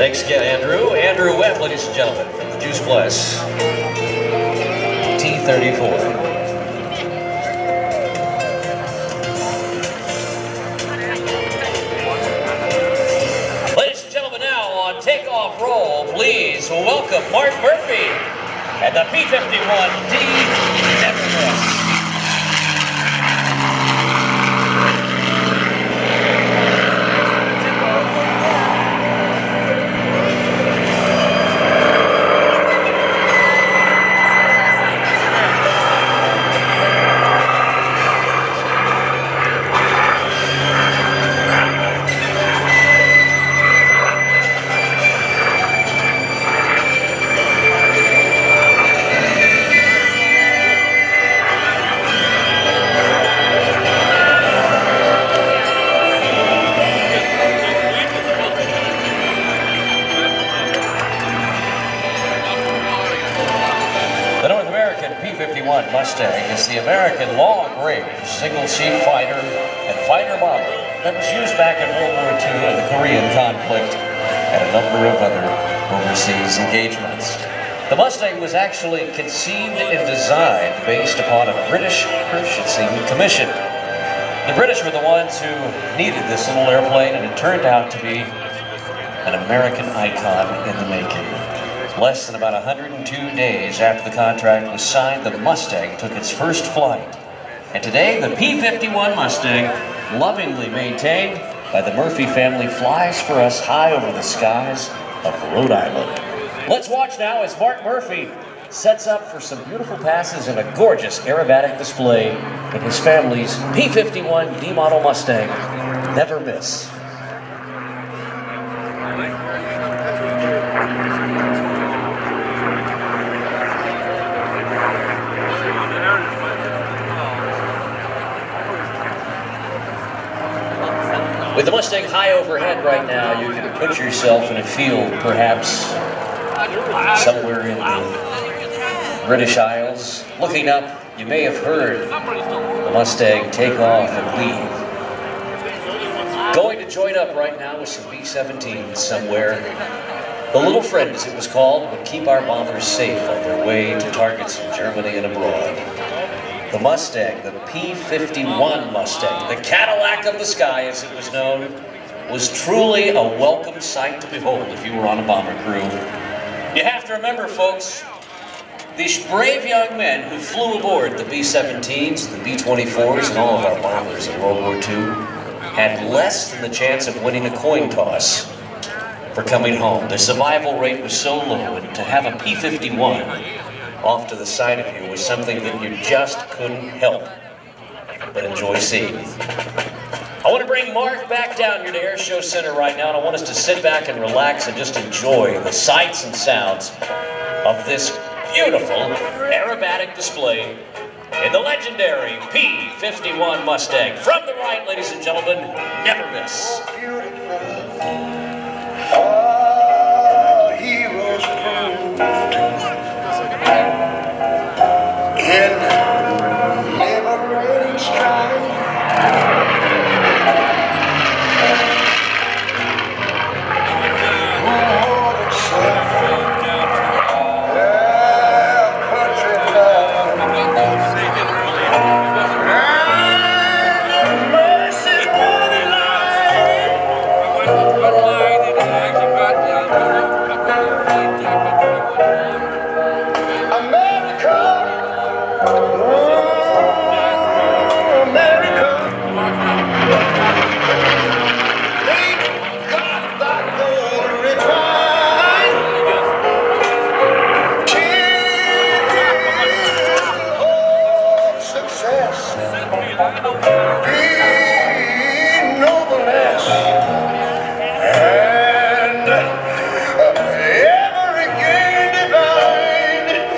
Thanks again, Andrew. Andrew Webb, ladies and gentlemen, from the Juice Bless T-34. Takeoff roll, please welcome Mark Murphy and the P-51D Mustang. The North American P-51 Mustang is the American long-range single-seat fighter and fighter bomber that was used back in World War II and the Korean conflict and a number of other overseas engagements. The Mustang was actually conceived and designed based upon a British purchasing commission. The British were the ones who needed this little airplane, and it turned out to be an American icon in the making. Less than about 102 days after the contract was signed, the Mustang took its first flight. And today, the P-51 Mustang, lovingly maintained by the Murphy family, flies for us high over the skies of Rhode Island. Let's watch now as Mark Murphy sets up for some beautiful passes in a gorgeous aerobatic display in his family's P-51D model Mustang. Never miss. With the Mustang high overhead right now, you can put yourself in a field, perhaps somewhere in the British Isles. Looking up, you may have heard the Mustang take off and leave. Going to join up right now with some B-17s somewhere. The Little Friend, as it was called, would keep our bombers safe on their way to targets in Germany and abroad. The Mustang, the P-51 Mustang, the Cadillac of the sky as it was known, was truly a welcome sight to behold if you were on a bomber crew. You have to remember, folks, these brave young men who flew aboard the B-17s, the B-24s, and all of our bombers in World War II had less than the chance of winning a coin toss for coming home. The survival rate was so low, and to have a P-51 off to the side of you was something that you just couldn't help but enjoy seeing. I want to bring Mark back down here to Airshow Center right now, and I want us to sit back and relax and just enjoy the sights and sounds of this beautiful aerobatic display in the legendary P-51 Mustang. From the right, ladies and gentlemen, never miss. All heroes proved in liberating strife.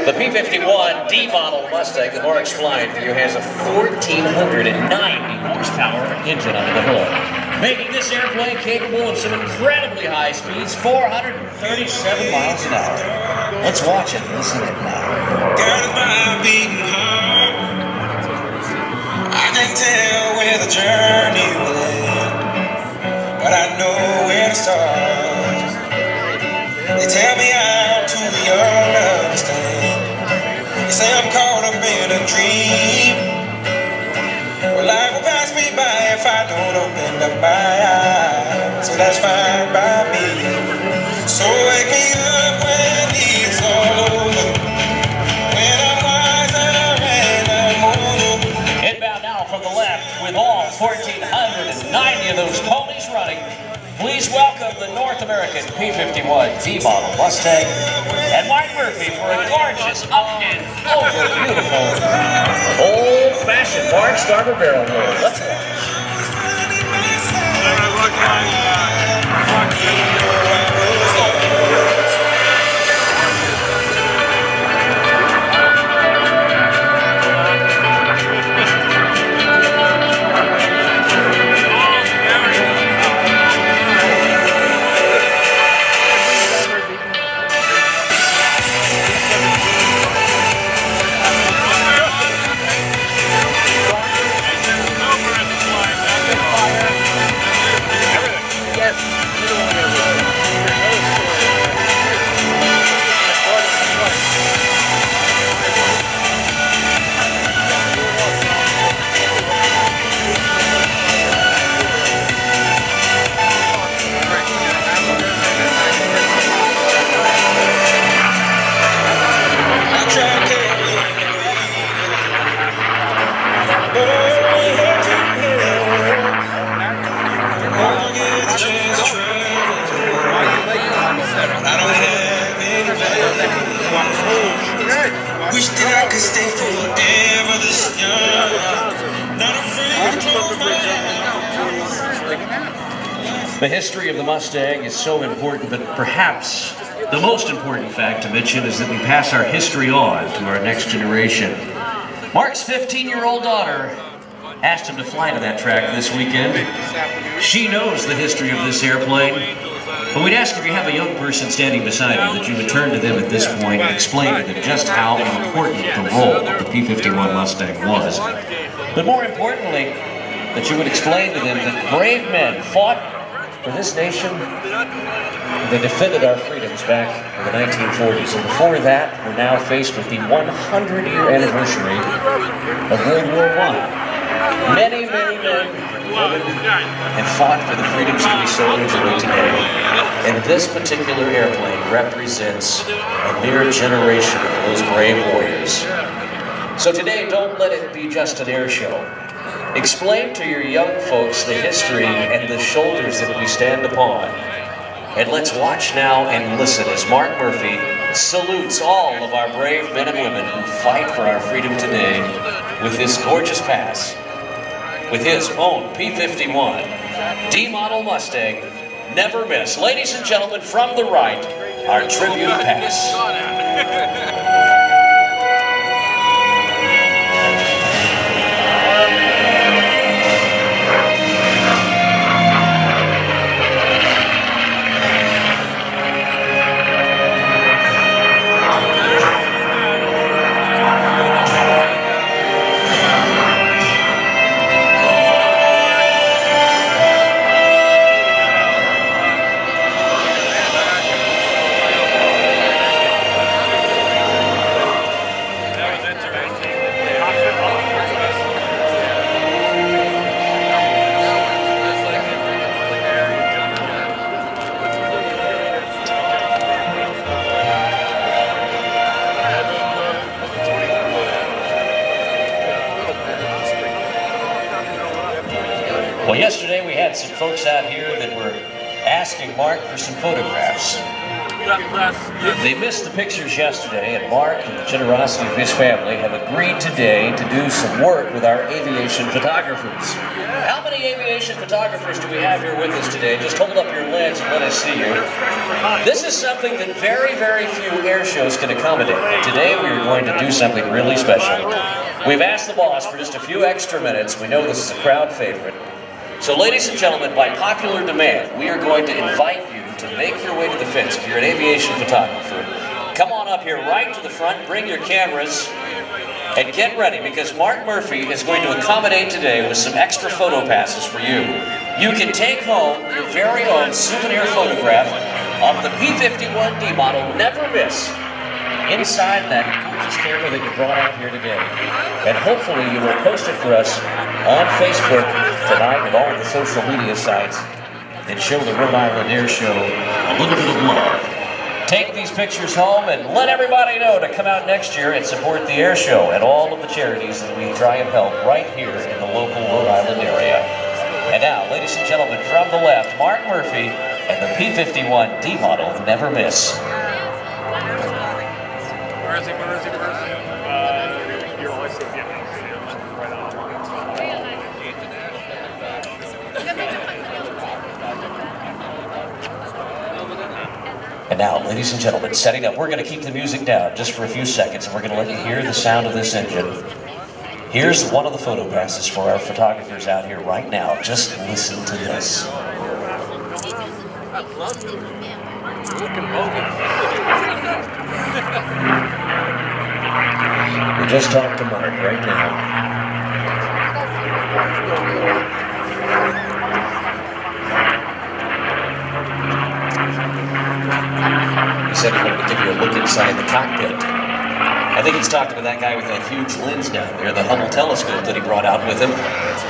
The P-51D model Mustang that Mark's flying for you has a 1,490 horsepower engine under the hood, making this airplane capable of some incredibly high speeds, 437 miles an hour. Let's watch it and listen to it now. Guided by a beating heart, I can't tell where the journey will end, but I know where to start. They tell me I'm too young to understand. They say I'm caught up in a dream. Well, life will pass me by if I don't open up my eyes. So that's fine by me. So wake me up when it's all over, when I'm wiser and I'm older. Inbound now from the left with all 1,490 of those ponies running. Please welcome the North American P-51D model Mustang and Mark Murphy for a gorgeous, up and over beautiful, old-fashioned Mark starter barrel roll. Let's watch. Wish that I could stay forever this young, not afraid to close my eyes. The history of the Mustang is so important, but perhaps the most important fact to mention is that we pass our history on to our next generation. Mark's 15-year-old daughter asked him to fly to that track this weekend. She knows the history of this airplane. But we'd ask if you have a young person standing beside you that you would turn to them at this point and explain to them just how important the role of the P-51 Mustang was. But more importantly, that you would explain to them that brave men fought for this nation. They defended our freedoms back in the 1940s. And before that, we're now faced with the 100-year anniversary of World War I. Many, many men and fought for the freedoms that we so enjoy today. And this particular airplane represents a mere generation of those brave warriors. So today, don't let it be just an air show. Explain to your young folks the history and the shoulders that we stand upon. And let's watch now and listen as Mark Murphy salutes all of our brave men and women who fight for our freedom today with this gorgeous pass, with his own P-51D model Mustang. Never miss. Ladies and gentlemen, from the right, our tribute pass. Well, yesterday we had some folks out here that were asking Mark for some photographs. They missed the pictures yesterday, and Mark, and the generosity of his family, have agreed today to do some work with our aviation photographers. How many aviation photographers do we have here with us today? Just hold up your lens and let us see you. This is something that very, very few air shows can accommodate. And today we are going to do something really special. We've asked the boss for just a few extra minutes. We know this is a crowd favorite. So ladies and gentlemen, by popular demand, we are going to invite you to make your way to the fence. If you're an aviation photographer, come on up here right to the front, bring your cameras, and get ready, because Mark Murphy is going to accommodate today with some extra photo passes for you. You can take home your very own souvenir photograph of the P-51D model, never miss, inside that gorgeous camera that you brought out here today. And hopefully you will post it for us on Facebook tonight and all of the social media sites and show the Rhode Island Airshow a little bit of love. Take these pictures home and let everybody know to come out next year and support the Airshow and all of the charities that we try and help right here in the local Rhode Island area. And now, ladies and gentlemen, from the left, Mark Murphy and the P-51D model, never miss. Where is he? You're always so good. Right on. And now, ladies and gentlemen, setting up. We're going to keep the music down just for a few seconds, and we're going to let you hear the sound of this engine. Here's one of the photo passes for our photographers out here right now. Just listen to this. We just talked to Mark right now. He said he wanted to give you a look inside the cockpit. I think he's talking to that guy with that huge lens down there, the Hubble telescope that he brought out with him.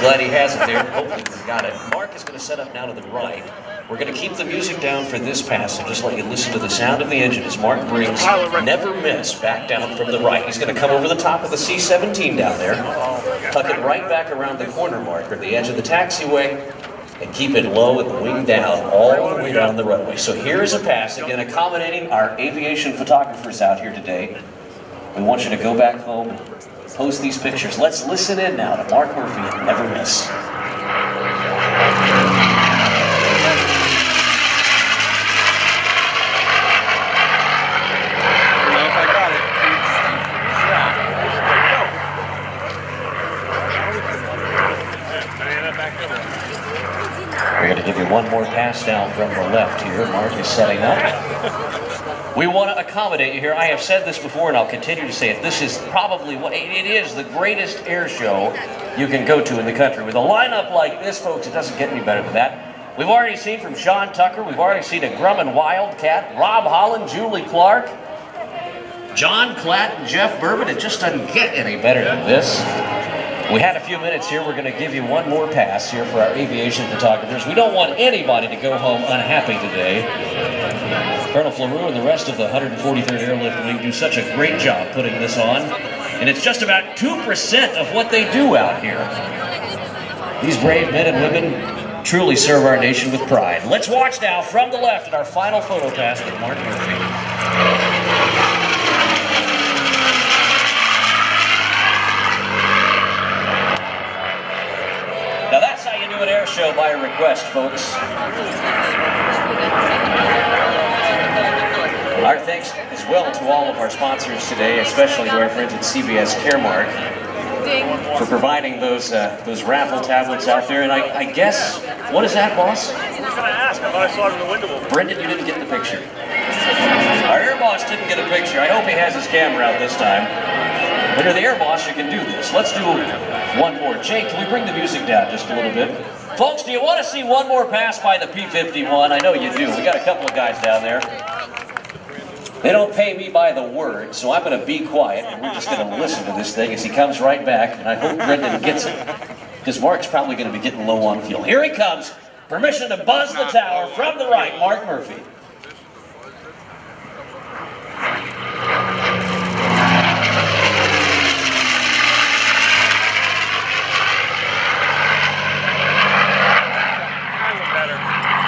Glad he has it there. Hopefully he got it. Mark is going to set up now to the right. We're going to keep the music down for this pass and just let you listen to the sound of the engine as Mark brings Never Miss back down from the right. He's going to come over the top of the C-17 down there, tuck it right back around the corner marker, the edge of the taxiway, and keep it low and the wing down all the way down the runway. So here is a pass, again accommodating our aviation photographers out here today. We want you to go back home and post these pictures. Let's listen in now to Mark Murphy and Never Miss. We're going to give you one more pass down from the left here. Mark is setting up. We want to accommodate you here. I have said this before and I'll continue to say it. This is probably what it is, the greatest air show you can go to in the country. With a lineup like this, folks, it doesn't get any better than that. We've already seen from Sean Tucker, we've already seen a Grumman Wildcat, Rob Holland, Julie Clark, John Klatt, and Jeff Bourbon. It just doesn't get any better than this. We had a few minutes here. We're going to give you one more pass here for our aviation photographers. We don't want anybody to go home unhappy today. Colonel Fleroux and the rest of the 143rd Airlift Wing do such a great job putting this on. And it's just about 2% of what they do out here. These brave men and women truly serve our nation with pride. Let's watch now from the left at our final photo pass with Mark Murphy. Now that's how you do an air show by request, folks. Our thanks as well to all of our sponsors today, especially to our friends at CBS Caremark for providing those raffle tablets out there. And I guess, what is that, boss? I was going to ask. I thought I saw it in the window. Brendan, you didn't get the picture. Our air boss didn't get a picture. I hope he has his camera out this time. When you're the air boss, you can do this. Let's do one more. Jake, can we bring the music down just a little bit? Folks, do you want to see one more pass by the P-51? I know you do. We got a couple of guys down there. They don't pay me by the word, so I'm going to be quiet, and we're just going to listen to this thing as he comes right back, and I hope Brendan gets it, because Mark's probably going to be getting low on fuel. Here he comes. Permission to buzz the tower from the right, Mark Murphy.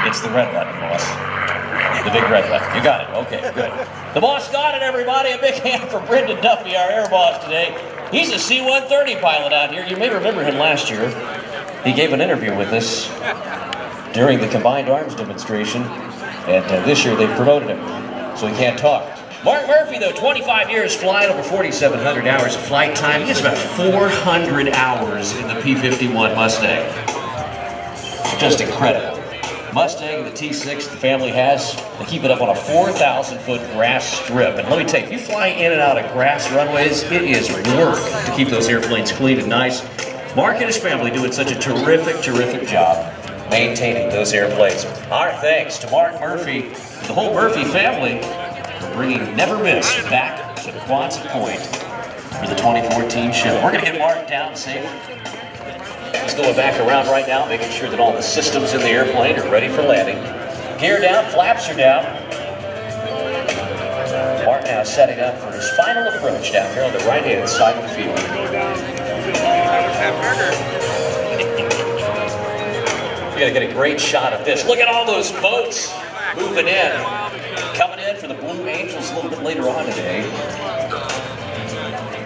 It's the red button, boss. The big red button. You got it. Okay, good. The boss got it, everybody. A big hand for Brendan Duffy, our air boss today. He's a C-130 pilot out here. You may remember him last year. He gave an interview with us during the Combined Arms demonstration, and this year they've promoted him, so he can't talk. Mark Murphy, though, 25 years flying, over 4,700 hours of flight time. He has about 400 hours in the P-51 Mustang. Just incredible. Mustang and the T6 the family has, they keep it up on a 4,000-foot grass strip. And let me tell you, if you fly in and out of grass runways, it is work to keep those airplanes clean and nice. Mark and his family doing such a terrific, terrific job. maintaining those airplanes. Our thanks to Mark Murphy, the whole Murphy family, for bringing Never Miss back to Quonset Point for the 2014 show. We're going to get Mark down safe. He's going back around right now, making sure that all the systems in the airplane are ready for landing. Gear down, flaps are down. Mark now setting up for his final approach down here on the right-hand side of the field. We got to get a great shot of this. Look at all those boats moving in. Coming in for the Blue Angels a little bit later on today.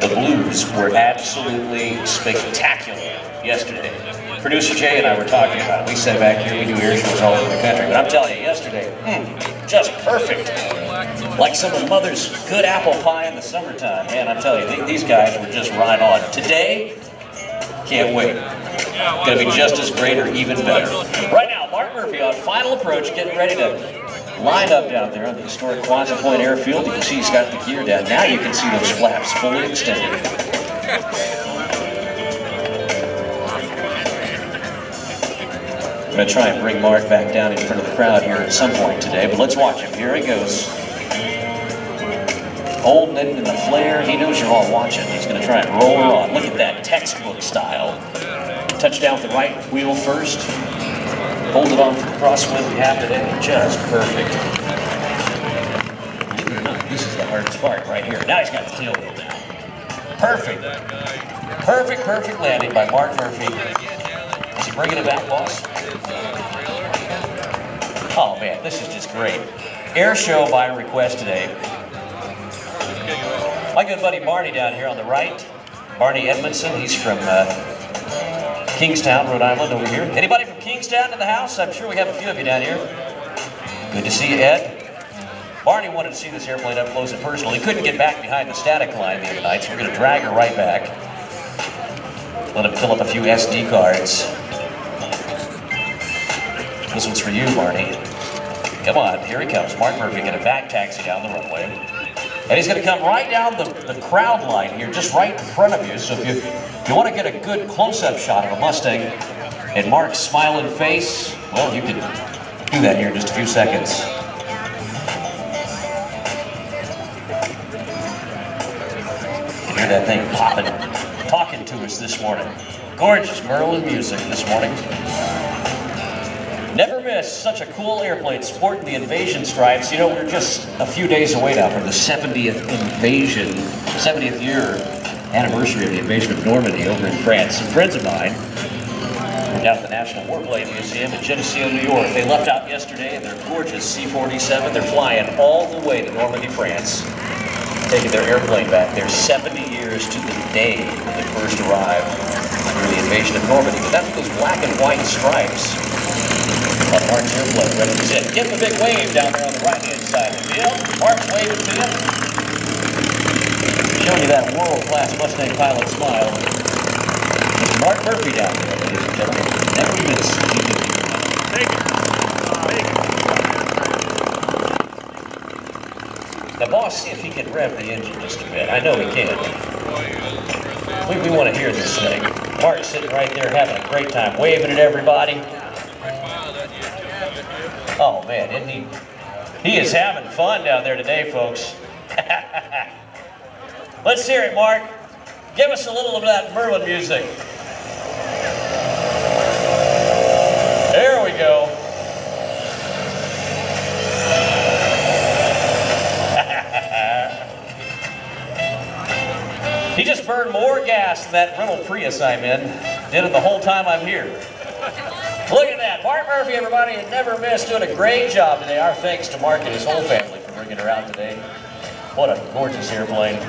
The Blues were absolutely spectacular yesterday. Producer Jay and I were talking about it. We sat back here, we do air shows all over the country, but I'm telling you, yesterday, just perfect. Like some of Mother's good apple pie in the summertime. Man, I'm telling you, these guys were just right on. Today, can't wait. Gonna be just as great or even better. Right now, Mark Murphy on final approach, getting ready to line up down there on the historic Quonset Point Airfield. You can see he's got the gear down. Now you can see those flaps fully extended. I'm going to try and bring Mark back down in front of the crowd here at some point today, but let's watch him. Here he goes. Holding it in the flare. He knows you're all watching. He's going to try and roll her on. Look at that textbook style. Touchdown with the right wheel first. Hold it on for the crosswind we have today. Just perfect. Believe it or not, this is the hardest part right here. Now he's got the tail wheel down. Perfect. Perfect landing by Mark Murphy. Is he bringing it back, boss? Oh man, this is just great. Air show by request today. My good buddy Barney down here on the right. Barney Edmondson, he's from Kingstown, Rhode Island over here. Anybody from Kingstown in the house? I'm sure we have a few of you down here. Good to see you, Ed. Barney wanted to see this airplane up close and personal. He couldn't get back behind the static line the other night, so we're going to drag her right back. Let him fill up a few SD cards. This one's for you, Barney. Come on, here he comes. Mark Murphy going to back taxi down the runway. And he's going to come right down the crowd line here, just right in front of you. So if you want to get a good close-up shot of a Mustang and Mark's smiling face, well, you can do that here in just a few seconds. You hear that thing popping, talking to us this morning. Gorgeous Merlin music this morning. Never miss such a cool airplane sporting the invasion stripes. You know, we're just a few days away now from the 70th year anniversary of the invasion of Normandy over in France. Some friends of mine were down at the National Warplane Museum in Geneseo, New York. They left out yesterday in their gorgeous C-47. They're flying all the way to Normandy, France, taking their airplane back there 70 years to the day when they first arrived during the invasion of Normandy. But that's those black and white stripes on Mark's airplane ready to sit. Give him a big wave down there on the right-hand side of the field. Mark's waving to you. Showing you that world-class Mustang pilot smile. It's Mark Murphy down there, ladies and gentlemen. Never miss. Thank you. Now, boss, see if he can rev the engine just a bit. I know he can. We want to hear this thing. Mark's sitting right there having a great time, waving at everybody. Oh man, isn't he? He is having fun down there today, folks. Let's hear it, Mark. Give us a little of that Merlin music. There we go. He just burned more gas than that rental Prius I'm in. Did it the whole time I'm here. Look at that. Mark Murphy, everybody, had never missed, doing a great job today. Our thanks to Mark and his whole family for bringing her out today. What a gorgeous airplane.